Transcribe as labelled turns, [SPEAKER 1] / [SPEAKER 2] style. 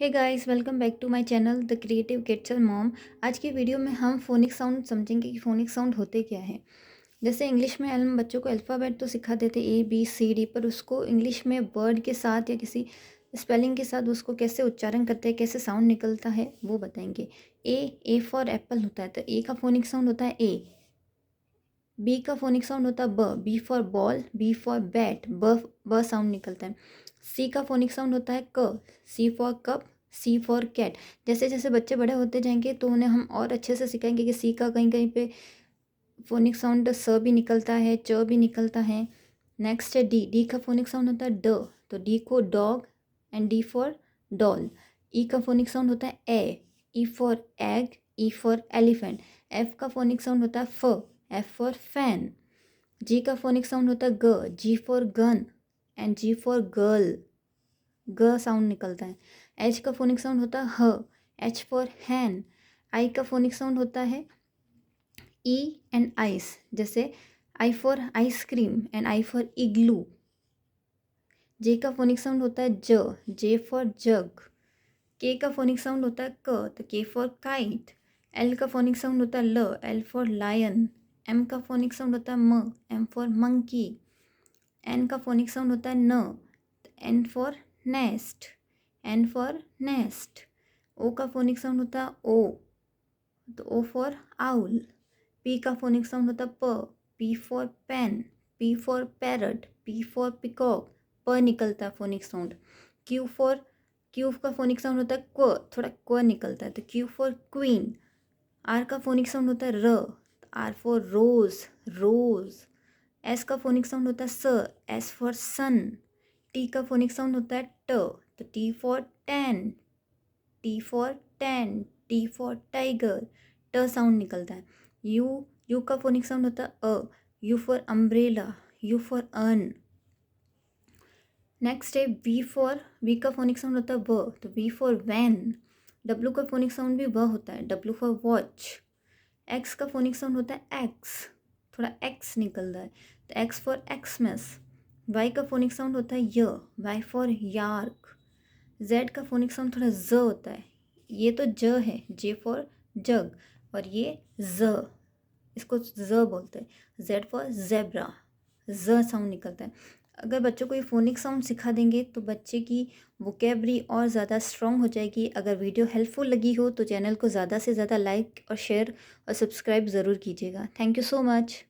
[SPEAKER 1] Hey guys, welcome back to my channel the creative kids and mom. आज की video में हम phonic sound समझेंगे कि फोनिक साउंड होते क्या हैं। जैसे इंग्लिश में हम बच्चों को अल्फ़ाबेट तो सिखा देते ए बी सी डी, पर उसको इंग्लिश में वर्ड के साथ या किसी स्पेलिंग के साथ उसको कैसे उच्चारण करते हैं, कैसे साउंड निकलता है वो बताएंगे। ए फॉर एप्पल होता है तो ए का फोनिक साउंड होता है ए। बी का फोनिक साउंड होता है ब, B for ball, B for bat, ब साउंड निकलता है। सी का फोनिक साउंड होता है क, C for cup, C for cat. जैसे जैसे बच्चे बड़े होते जाएंगे तो उन्हें हम और अच्छे से सिखाएंगे कि सी का कहीं कहीं पे फोनिक साउंड स भी निकलता है, च भी निकलता है। नेक्स्ट है डी। डी का फोनिक साउंड होता है ड, तो डी को dog and D for doll. E का फोनिक साउंड होता है ए, E for egg, E for elephant. F का फोनिक साउंड होता है फ, एफ फॉर फैन। जी का फोनिक साउंड होता है ग, G for gun and G for girl, ग साउंड निकलता है। एच का फोनिक साउंड होता है ह, एच फॉर हैन। आई का फोनिक साउंड होता है ई एंड आइस, जैसे I for ice cream and I for igloo. J का फोनिक साउंड होता है ज, जे फॉर जग। के का फोनिक साउंड होता है क, तो के फॉर काइट। एल का फोनिक साउंड होता है ल, एल फॉर लायन। एम का फोनिक साउंड होता है म, एम फॉर मंकी। एन का फोनिक साउंड होता है न, N for nest, N for nest. O का फोनिक साउंड होता है ओ, तो ओ फॉर आउल। पी का फोनिक साउंड होता है प, P for pen, P for parrot, P for peacock, प निकलता है फोनिक साउंड। क्यू का फोनिक साउंड होता है क्व, थोड़ा क्व निकलता है, तो क्यू फॉर क्वीन। आर का फोनिक साउंड होता है र, R for rose, rose. S का फोनिक साउंड होता है स, एस फॉर सन। टी का फोनिक साउंड होता है ट, तो T for tan, T for tan, T for tiger, ट साउंड निकलता है। यू का फोनिक साउंड होता है अ, U for umbrella, U for earn. Next है वी का फोनिक साउंड होता है व, तो वी फॉर वैन। डब्ल्यू का फोनिक साउंड भी व होता है, डब्ल्यू फॉर वॉच। एक्स का फोनिक साउंड होता है एक्स, थोड़ा एक्स निकल रहा है, तो एक्स फॉर एक्समस। वाई का फोनिक साउंड होता है य, वाई फॉर यार्क। जेड का फोनिक साउंड थोड़ा ज होता है, ये तो ज है, जे फॉर जग, और ये ज, इसको ज बोलते हैं। जेड फॉर जेब्रा, ज साउंड निकलता है। अगर बच्चों को ये फोनिक साउंड सिखा देंगे तो बच्चे की वोकेबरी और ज़्यादा स्ट्रॉन्ग हो जाएगी। अगर वीडियो हेल्पफुल लगी हो तो चैनल को ज़्यादा से ज़्यादा लाइक और शेयर और सब्सक्राइब ज़रूर कीजिएगा। Thank you so much.